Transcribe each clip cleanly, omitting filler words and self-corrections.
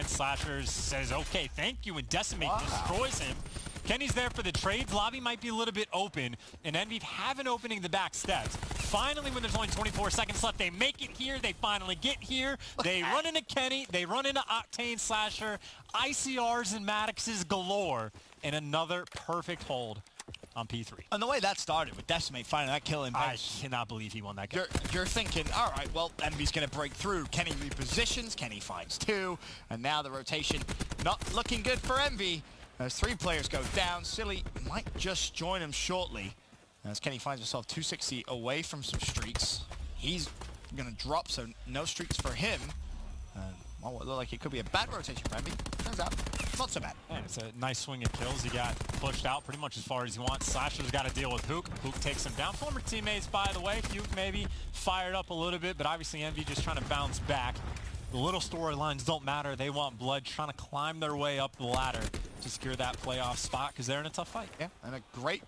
intense. Slasher says, okay, thank you, and Decimate destroys him. Kenny's there for the trades. Lobby might be a little bit open, and Envy have an opening in the back steps. Finally, when there's only 24 seconds left, they make it here. They finally get here. They run into Kenny. They run into Octane, Slasher, ICRs and Maddoxes galore, and another perfect hold on P3. And the way that started with Decimate finding that kill in base. I cannot believe he won that kill. You're thinking, all right, well, Envy's going to break through. Kenny repositions, Kenny finds two, and now the rotation not looking good for Envy. As 3 players go down, Silly might just join him shortly. As Kenny finds himself 260 away from some streaks. He's going to drop, so no streaks for him. Well, it looked like it could be a bad rotation for Envy. Turns out, not so bad. Yeah, it's a nice swing of kills. He got pushed out pretty much as far as he wants. Slasher's got to deal with Hook. Hook takes him down. Former teammates, by the way. Hook maybe fired up a little bit, but obviously Envy just trying to bounce back. The little storylines don't matter. They want blood, trying to climb their way up the ladder to secure that playoff spot because they're in a tough fight. Yeah, and a great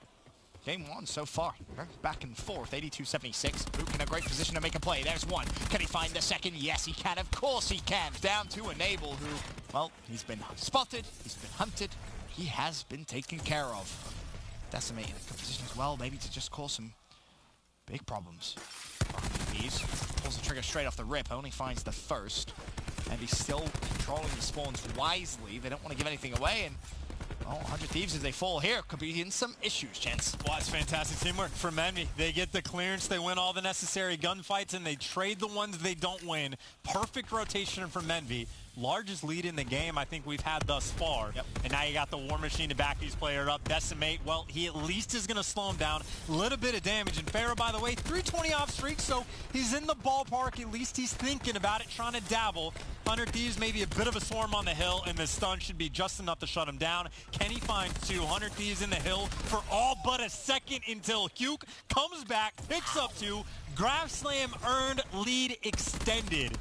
game one so far. Back and forth, 82-76. Luke in a great position to make a play. There's one. Can he find the second? Yes, he can. Of course he can. Down to Enable, who, well, he's been spotted. He's been hunted. He has been taken care of. Decimate in a good position as well, maybe to just cause some big problems. He's pulls the trigger straight off the rip, only finds the first, and he's still controlling the spawns wisely. They don't want to give anything away, and well, 100 Thieves as they fall here could be in some issues, gents. Well, it's fantastic teamwork from Envy. They get the clearance, they win all the necessary gunfights, and they trade the ones they don't win. Perfect rotation from Envy. Largest lead in the game I think we've had thus far. Yep. And now you got the War Machine to back these players up. Decimate, well, he at least is going to slow him down. A little bit of damage. And Pharaoh, by the way, 320 off streak, so he's in the ballpark. At least he's thinking about it, trying to dabble. 100 Thieves, maybe a bit of a swarm on the hill, and the stun should be just enough to shut him down. Kenny finds 200 Thieves in the hill for all but a second until Huke comes back, picks up 2. Grab Slam earned, lead extended.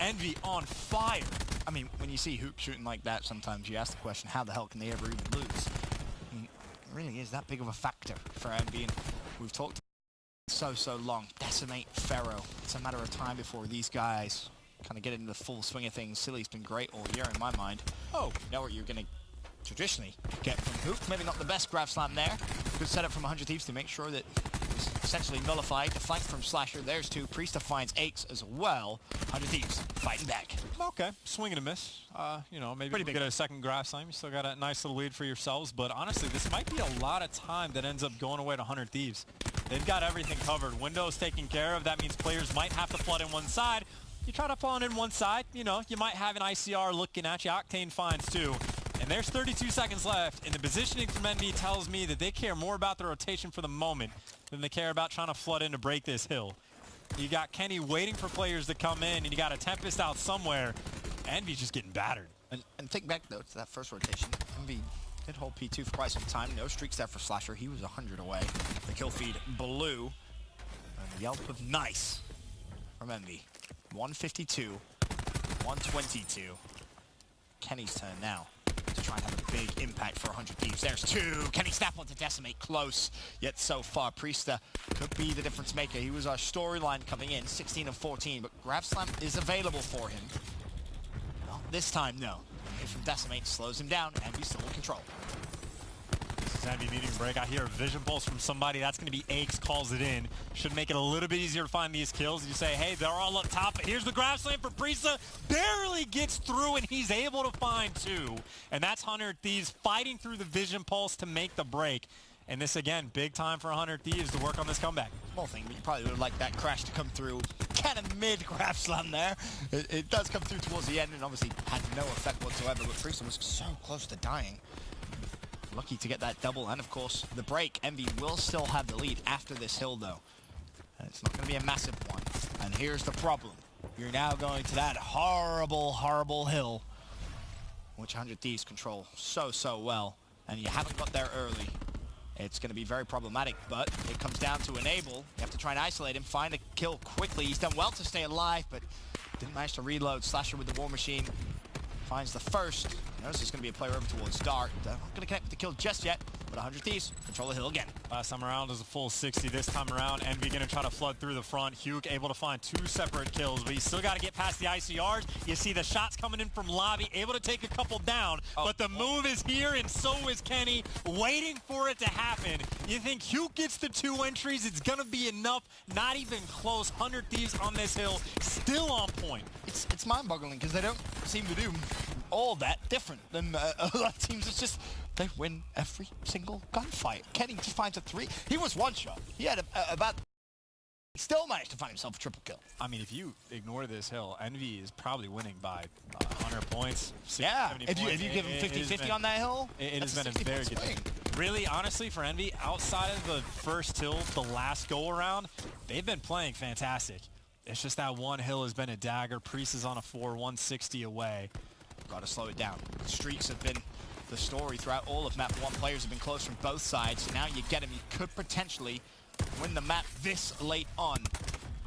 Envy on fire. I mean, when you see Hoop shooting like that, sometimes you ask the question, how the hell can they ever even lose? I mean, it really is that big of a factor for Envy, and we've talked so long. Decimate, Pharaoh. It's a matter of time before these guys kind of get into the full swing of things. Silly's been great all year in my mind. Oh, you know what you're going to traditionally get from Hoop. Maybe not the best grab slam there. Good setup from 100 Thieves to make sure that it's essentially nullified. The flank from Slasher, there's 2. Priesta finds 8 as well. 100 Thieves fighting back. Okay, swing and a miss. You know, maybe we'll get a second grab slam. You still got a nice little lead for yourselves, but honestly, this might be a lot of time that ends up going away to 100 Thieves. They've got everything covered. Windows taken care of. That means players might have to flood in one side. You try to flood in one side, you know, you might have an ICR looking at you. Octane finds 2. And there's 32 seconds left, and the positioning from Envy tells me that they care more about the rotation for the moment than they care about trying to flood in to break this hill. You got Kenny waiting for players to come in, and you got a Tempest out somewhere. Envy's just getting battered. And think back, though, to that first rotation. Envy did hold P2 for quite some time. No streaks there for Slasher. He was 100 away. The kill feed blue. And the yelp of nice from Envy. 152, 122. Kenny's turn now to try and have a big impact for 100 Thieves. There's 2. Kenny snap onto Decimate, close. Yet so far, Priesta could be the difference maker. He was our storyline coming in, 16 of 14, but Grab Slam is available for him. Well, this time, no. Hit from Decimate slows him down, and he's still in control. This is Envy needing a break. I hear a vision pulse from somebody. That's going to be Aches, calls it in. Should make it a little bit easier to find these kills. You say, hey, they're all up top. Here's the grab slam for Priesta. Barely gets through, and he's able to find 2. And that's 100 Thieves fighting through the vision pulse to make the break. And this, again, big time for 100 Thieves to work on this comeback. Small thing, but you probably would have liked that crash to come through. Kind of mid-grab slam there. It does come through towards the end, and obviously had no effect whatsoever, but Priesta was so close to dying. Lucky to get that double, and of course, the break. Envy will still have the lead after this hill, though. And it's not going to be a massive one. And here's the problem. You're now going to that horrible hill, which 100 Thieves control so well. And you haven't got there early. It's going to be very problematic, but it comes down to Enable. You have to try and isolate him, find a kill quickly. He's done well to stay alive, but didn't manage to reload. Slasher with the War Machine finds the first. Notice there's going to be a player over towards Dart. Not going to connect with the kill just yet. But 100 Thieves control the hill again. Last time around is a full 60. This time around, Envy gonna try to flood through the front. Huke able to find 2 separate kills, but you still got to get past the ICRs. You see the shots coming in from Lobby, able to take a couple down, but the move is here, and so is Kenny, waiting for it to happen. You think Huke gets the 2 entries, it's gonna be enough. Not even close. 100 Thieves on this hill, still on point. It's mind-boggling because they don't seem to do all that different than a lot of teams. It's just they win every single gunfight. Kenny just finds a 3. He was one shot. He had about. He still managed to find himself a triple kill. I mean, if you ignore this hill, Envy is probably winning by 100 points. 60, yeah, 70 if points. you give him 50-50 on that hill, it has been a very good thing. Really, honestly, for Envy, outside of the first hill, the last go-around, they've been playing fantastic. It's just that one hill has been a dagger. Priest is on a 4, 160 away. Got to slow it down. Streaks have been the story throughout all of map 1. Players have been close from both sides. Now you get him. You could potentially win the map this late on.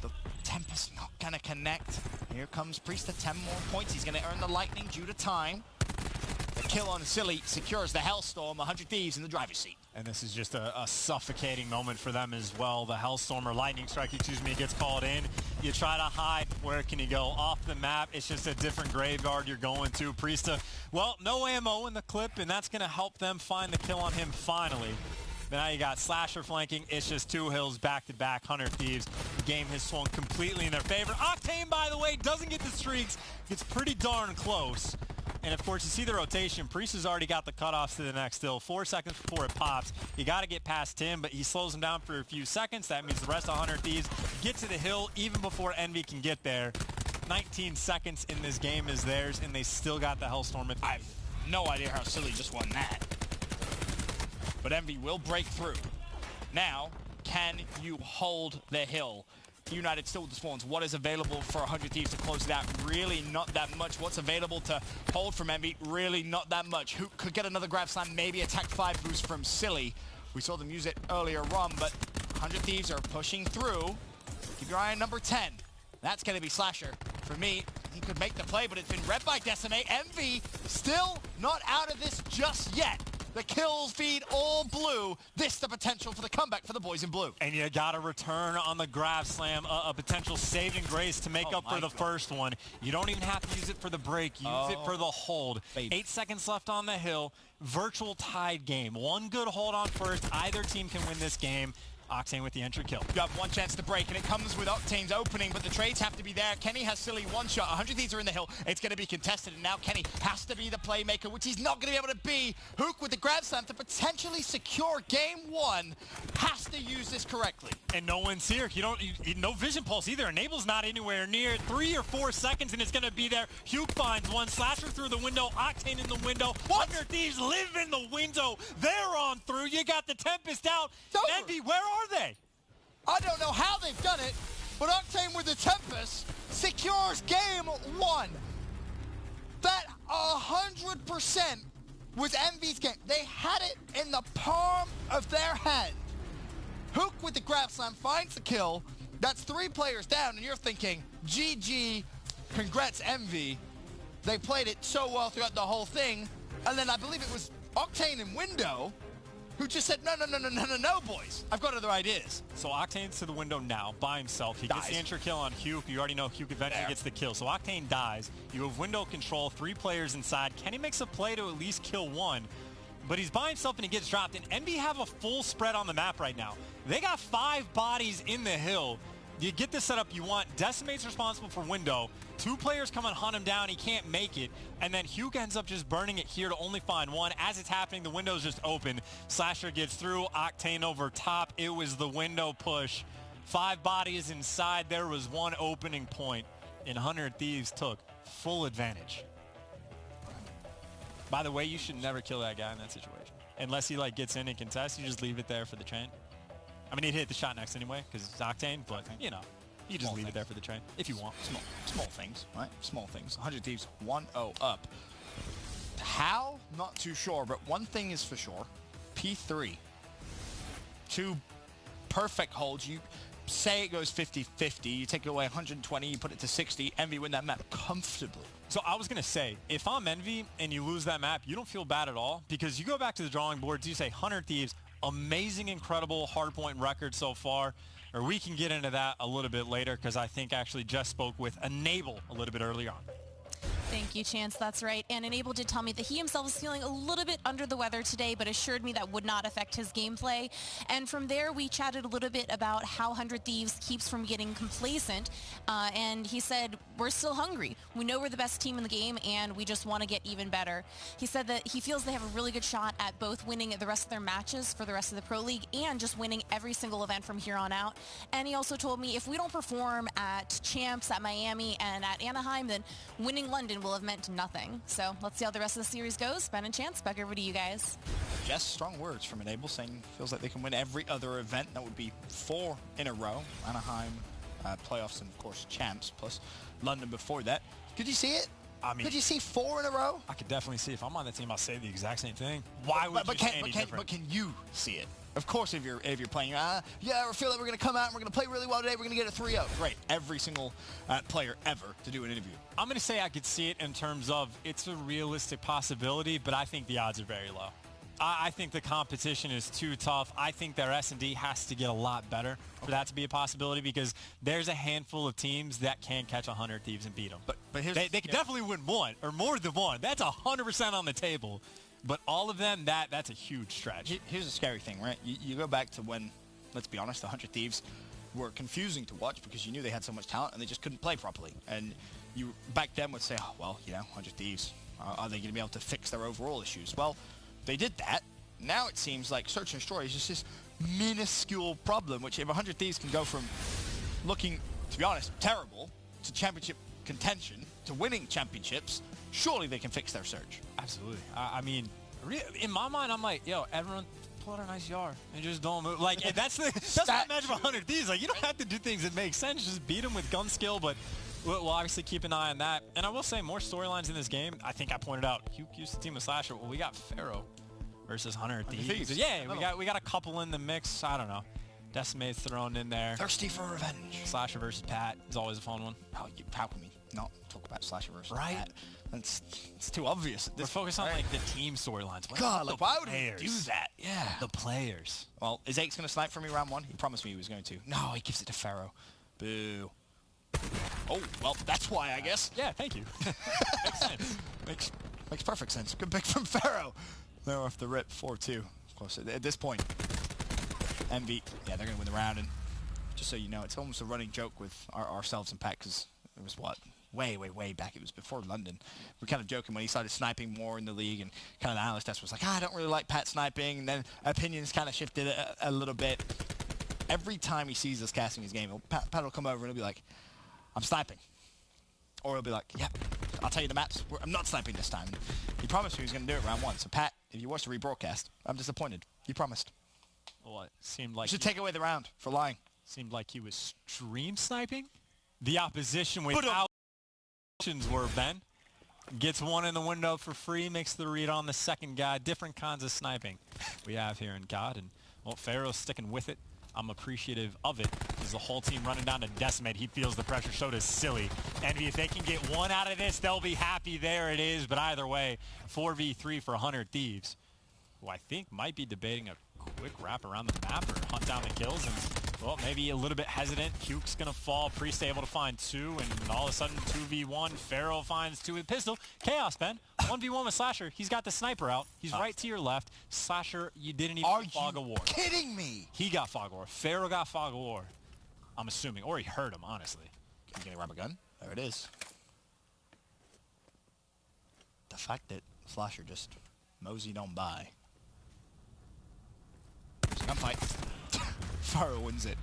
The Tempest not going to connect. Here comes Priest at 10 more points. He's going to earn the Lightning due to time. The kill on Silly secures the Hellstorm. 100 Thieves in the driver's seat. And this is just a suffocating moment for them as well. The Hellstorm or Lightning Strike, excuse me, gets called in. You try to hide. Where can you go? Off the map. It's just a different graveyard you're going to. Priesta, well, no ammo in the clip, and that's going to help them find the kill on him finally. But now you got Slasher flanking. It's just 2 hills back-to-back. 100 Thieves. The game has swung completely in their favor. Octane, by the way, doesn't get the streaks. Gets pretty darn close. And of course, you see the rotation. Priest has already got the cutoffs to the next hill. 4 seconds before it pops. You got to get past him, but he slows him down for a few seconds. That means the rest of 100 Thieves get to the hill even before Envy can get there. 19 seconds in this game is theirs, and they still got the Hellstorm. I have no idea how Silly just won that. But Envy will break through. Now, can you hold the hill? United still with the spawns. What is available for 100 Thieves to close it out? Really not that much. What's available to hold from Envy? Really not that much. Who could get another grab slam? Maybe attack 5 boost from Silly. We saw them use it earlier on, but 100 Thieves are pushing through. Keep your eye on number 10. That's going to be Slasher. For me, he could make the play, but it's been read by Decimate. Envy still not out of this just yet. The kills feed all blue. This the potential for the comeback for the boys in blue. And you got to return on the grab slam, a potential saving grace to make up for the first one. You don't even have to use it for the break. Use it for the hold. Baby. 8 seconds left on the hill. Virtual tied game. One good hold on first. Either team can win this game. Octane with the entry kill. You have one chance to break, and it comes with Octane's opening, but the trades have to be there. Kenny has Silly one shot. 100 Thieves are in the hill. It's going to be contested, and now Kenny has to be the playmaker, which he's not going to be able to be. Hook with the grab slam to potentially secure game 1. Has to use this correctly. And no one's here. No vision pulse either. Enable's not anywhere near. 3 or 4 seconds, and it's going to be there. Huke finds one. Slasher through the window. Octane in the window. 100 Thieves live in the window. They're on through. You got the Tempest out. Envy, where are they? I don't know how they've done it, but Octane with the Tempest secures game 1. That 100% was Envy's game. They had it in the palm of their hand. Hook with the grab slam finds the kill. That's 3 players down, and you're thinking, GG, congrats Envy. They played it so well throughout the whole thing, and then I believe it was Octane and Window who just said, no, boys. I've got other ideas. So Octane's to the window now by himself. He gets the entry kill on Huke. You already know Huke eventually gets the kill. So Octane dies. You have window control, 3 players inside. Kenny makes a play to at least kill 1. But he's by himself and he gets dropped. And Envy have a full spread on the map right now. They got 5 bodies in the hill. You get the setup you want. Decimate's responsible for window. 2 players come and hunt him down. He can't make it. And then Huke ends up just burning it here to only find 1. As it's happening, the window's just open. Slasher gets through. Octane over top. It was the window push. 5 bodies inside. There was 1 opening point. And 100 Thieves took full advantage. By the way, you should never kill that guy in that situation. Unless he gets in and contests, you just leave it there for the train. I mean, he'd hit the shot next anyway, because it's Octane, but, you know, you just leave it there for the train, if you want. Small things, right? Small things. 100 Thieves, 1-0 up. How? Not too sure, but one thing is for sure. P3. 2 perfect holds. You say it goes 50-50. You take away 120, you put it to 60. Envy win that map comfortably. So I was going to say, if I'm Envy and you lose that map, you don't feel bad at all because you go back to the drawing boards, you say 100 Thieves, amazing, incredible hardpoint record so far. Or we can get into that a little bit later because I think actually Jess spoke with Enable a little bit earlier on. Thank you, Chance. That's right. And Enable did tell me that he himself is feeling a little bit under the weather today, but assured me that would not affect his gameplay. And from there, we chatted a little bit about how 100 Thieves keeps from getting complacent. And he said, we're still hungry. We know we're the best team in the game, and we just want to get even better. He said that he feels they have a really good shot at both winning the rest of their matches for the rest of the Pro League and just winning every single event from here on out. And he also told me if we don't perform at Champs, at Miami, and at Anaheim, then winning London will have meant nothing. So let's see how the rest of the series goes. Ben and Chance, back over to you guys. Jess, strong words from Enable, saying feels like they can win every other event. That would be 4 in a row. Anaheim, playoffs, and of course Champs, plus London before that. Could you see it? I mean, could you see 4 in a row? I could definitely see. If I'm on the team, I'll say the exact same thing. Why would you say any different? But can you see it? Of course, if you're playing, yeah, I feel like we're going to come out and we're going to play really well today. We're going to get a 3-0. Great. Every single player ever to do an interview. I'm going to say I could see it in terms of it's a realistic possibility, but I think the odds are very low. I think the competition is too tough. I think their S&D has to get a lot better for that to be a possibility because there's a handful of teams that can catch 100 Thieves and beat them. But they can definitely win one or more than one. That's 100% on the table. But all of them, that's a huge stretch. Here's the scary thing, right? You go back to when, let's be honest, the 100 Thieves were confusing to watch because you knew they had so much talent and they just couldn't play properly. And you back then would say, oh, well, 100 Thieves, are they going to be able to fix their overall issues? Well, they did that. Now it seems like Search and Destroy is just this minuscule problem, which if 100 Thieves can go from looking, to be honest, terrible to championship contention to winning championships, surely they can fix their Search. Absolutely. I mean, in my mind, I'm like, yo, everyone pull out a nice yard and just don't move. Like, that's what I imagine 100 Thieves. Like, you don't have to do things that make sense. Just beat them with gun skill, but we'll obviously keep an eye on that. And I will say, more storylines in this game. I think I pointed out, Huke used the team with Slasher. Well, we got Pharaoh versus 100 Thieves. Yeah, we got a couple in the mix. I don't know. Decimate's thrown in there. Thirsty for revenge. Slasher versus Pat is always a fun one. How can we not talk about Slasher versus Pat? It's too obvious. Let's focus on like the team storylines. God, like why would he do that? Yeah, the players. Well, is Aches gonna snipe for me round 1? He promised me he was going to. No, he gives it to Pharaoh. Boo. Oh, well, that's why, I guess. Yeah, thank you. Makes sense. Makes perfect sense. Good pick from Pharaoh. They're off the rip, 4-2. Of course, at this point, Envy, yeah, they're gonna win the round. And just so you know, it's almost a running joke with ourselves and Pat because it was what? Way back. It was before London. We're kind of joking when he started sniping more in the league, and kind of the analyst desk was like, I don't really like Pat sniping, and then opinions kind of shifted a little bit. Every time he sees us casting his game, Pat will come over and he'll be like, I'm sniping. Or he'll be like, yeah, I'll tell you the maps. I'm not sniping this time. He promised me he was going to do it round 1. So Pat, if you watch the rebroadcast, I'm disappointed. He promised. Well, it seemed like you should take away the round for lying. Seemed like he was stream sniping. The opposition without were Ben gets one in the window for free, makes the read on the second guy. Different kinds of sniping we have here in God, and well, Pharaoh's sticking with it. I'm appreciative of it. There's the whole team running down to Decimate. He feels the pressure. So does Silly. Envy, if they can get one out of this, they'll be happy. There it is. But either way, 4v3 for 100 Thieves, who I think might be debating a quick wrap around the map or hunt down the kills. And well, maybe a little bit hesitant. Huke's going to fall. Priest able to find 2, and all of a sudden 2v1. Pharaoh finds 2 with pistol. Chaos, Ben. 1v1 with Slasher. He's got the sniper out. He's right to your left. Slasher, you didn't even Fog of War. Are you kidding me? He got Fog of War. Pharaoh got Fog of War. I'm assuming. Or he heard him, honestly. He's going to grab a gun. There it is. The fact that Slasher just moseyed on by. There's a gunfight. Pharaoh wins it.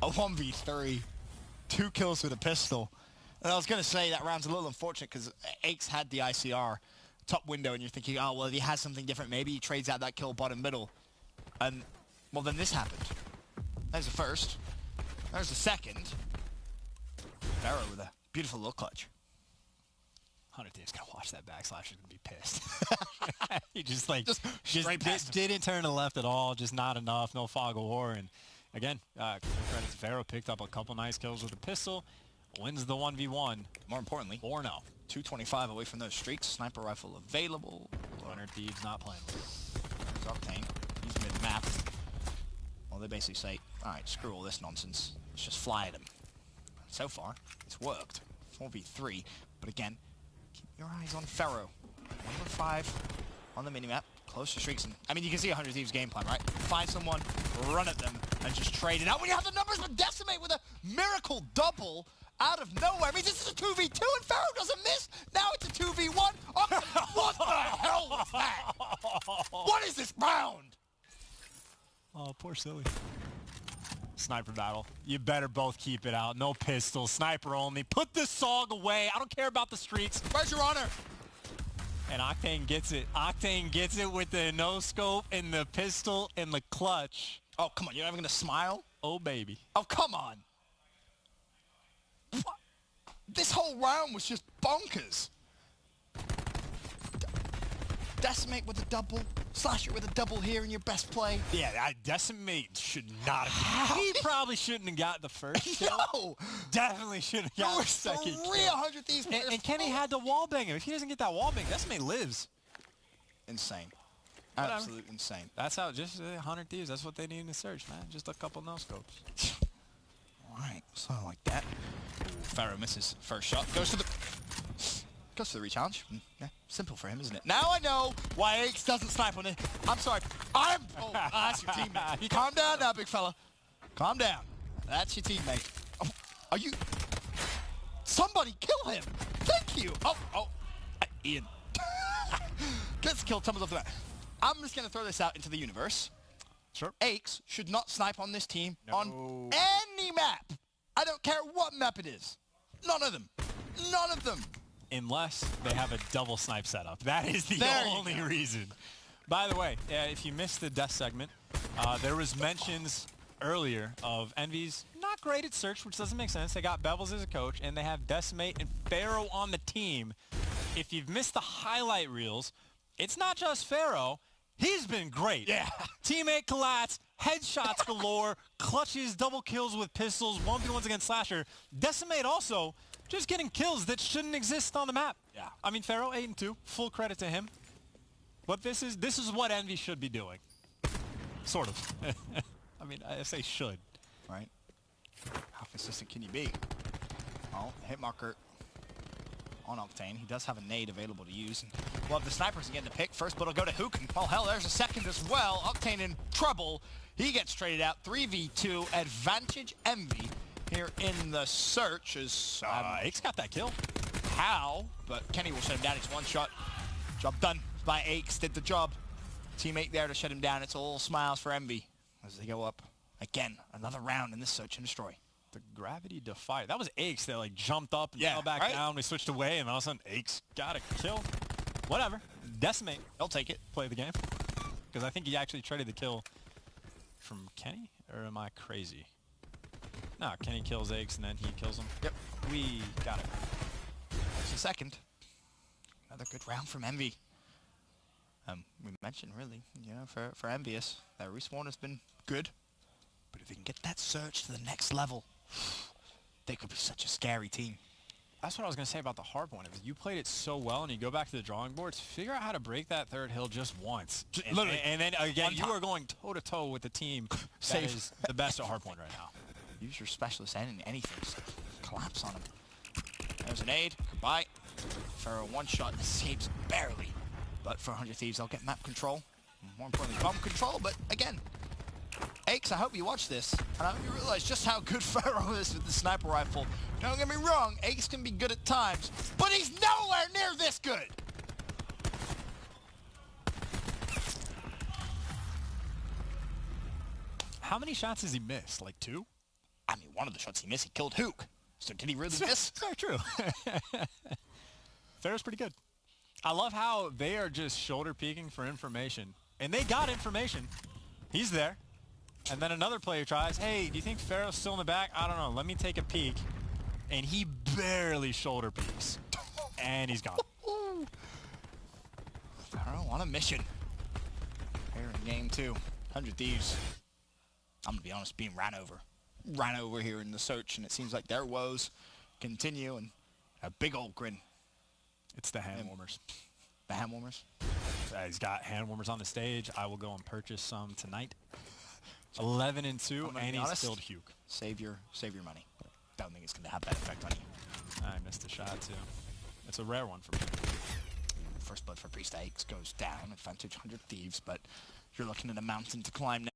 A 1v3. 2 kills with a pistol. And I was going to say that round's a little unfortunate because Aches had the ICR top window and you're thinking, oh, well, if he has something different, maybe he trades out that kill bottom middle. And, well, then this happened. There's the first. There's the second. Pharaoh with a beautiful little clutch. 100 Thieves gonna watch that backslash and be pissed. He just didn't turn to the left at all. Just not enough. No Fog of War. And again, credit to Pharaoh. Picked up a couple nice kills with a pistol. Wins the 1v1. More importantly, 4-0. 225 away from those streaks. Sniper rifle available. 100 Thieves not playing. There's Octane. He's mid-map. Well, they basically say, alright, screw all this nonsense. Let's just fly at him. So far, it's worked. 4v3. But again, keep your eyes on Pharaoh. 1-5 on the minimap. Close to streaks. And, I mean, you can see 100 Thieves game plan, right? Find someone, run at them, and just trade it out. When you have the numbers with Decimate with a miracle double out of nowhere. I mean, this is a 2v2 and Pharaoh doesn't miss. Now it's a 2v1. Oh, what the hell was that? What is this round? Oh, poor silly. Sniper battle. You better both keep it out. No pistol. Sniper only. Put this SOG away. I don't care about the streaks. Where's your honor? And Octane gets it. Octane gets it with the no-scope and the pistol and the clutch. Oh, come on. You're not even going to smile? Oh, baby. Oh, come on. What? This whole round was just bonkers. Decimate with a double. Slasher with a double here in your best play. Yeah, Decimate should not have. He probably shouldn't have got the first kill. No. Definitely shouldn't have got the second kill. 300 Thieves players. And Kenny had to wallbang him. If he doesn't get that wallbang, Decimate lives. Insane. Whatever. Absolute insane. That's how, just 100 Thieves, that's what they need in the search, man. Just a couple no-scopes. Alright, something like that. Ooh, Pharaoh misses first shot. Goes to the re-challenge. Yeah, simple for him, isn't it? Now I know why Aches doesn't snipe on it. I'm sorry. Oh, that's your teammate. Calm down now, big fella. Calm down. That's your teammate. Oh, are you... Somebody kill him. Thank you. Ian. Gets the kill, tumbles off the map. I'm just going to throw this out into the universe. Sure. Aches should not snipe on this team on any map. I don't care what map it is. None of them. None of them. Unless they have a double snipe setup. That is the only reason. By the way, if you missed the death segment, there was mentions earlier of Envy's not great at search, which doesn't make sense. They got Bevels as a coach, and they have Decimate and Pharaoh on the team. If you've missed the highlight reels, it's not just Pharaoh. He's been great. Yeah. Teammate collats, headshots galore, clutches, double kills with pistols, 1v1s against Slasher. Decimate also just getting kills that shouldn't exist on the map. Yeah. I mean, Pharaoh 8-2, full credit to him. But this is what Envy should be doing. Sort of. I mean, I say should. Right. How consistent can you be? Oh, hit marker on Octane. He does have a nade available to use. And we'll have the snipers again to pick. First, but it'll go to Hook. And, well, hell, there's a second as well. Octane in trouble. He gets traded out. 3v2. Advantage Envy here in the search. Aches got that kill. How? But Kenny will shut him down. It's one shot. Job done by Aches. Did the job. Teammate there to shut him down. It's all smiles for Envy as they go up. Again, another round in this search and destroy. The gravity defied. That was Aches that like jumped up and fell back down. We switched away, and all of a sudden Aches got a kill. Whatever. Decimate. He'll take it. Play the game. Because I think he actually traded the kill from Kenny, or am I crazy? No, Kenny kills Aches and then he kills him. Yep. We got it. Just a second. Another good round from Envy. We mentioned really, you know, for Envious, that respawn has been good. But if they can get that search to the next level, they could be such a scary team. That's what I was going to say about the hard point. Is you played it so well, and you go back to the drawing boards, figure out how to break that third hill just once. Literally. And then, again, you are going toe-to-toe with the team that is the best at hard point right now. Use your specialist and anything. Just collapse on him. There's an aid. Goodbye. Pharaoh one shot escapes barely. But for 100 Thieves, they'll get map control. More importantly, bomb control. But again, Aches, I hope you watch this. And I hope you realize just how good Pharaoh is with the sniper rifle. Don't get me wrong, Aches can be good at times, but he's nowhere near this good. How many shots has he missed? Like 2? I mean, one of the shots he missed, he killed Hook. So did he really miss? Very true. Pharaoh's pretty good. I love how they are just shoulder peeking for information. And they got information. He's there. And then another player tries, hey, do you think Pharaoh's still in the back? I don't know. Let me take a peek. And he barely shoulder peeks. And he's gone. Pharaoh on a mission. Here in game 2. 100 Thieves. I'm going to be honest, being ran over. Ran over here in the search. And it seems like their woes continue. And a big old grin It's the hand warmers. The hand warmers? He's got hand warmers on the stage. I will go and purchase some tonight. 11-2, and he's killed Hugh. Save your money. Don't think it's going to have that effect on you. I missed a shot, too. It's a rare one for me. First blood for Priest X goes down. Advantage 100 Thieves, but you're looking at a mountain to climb now.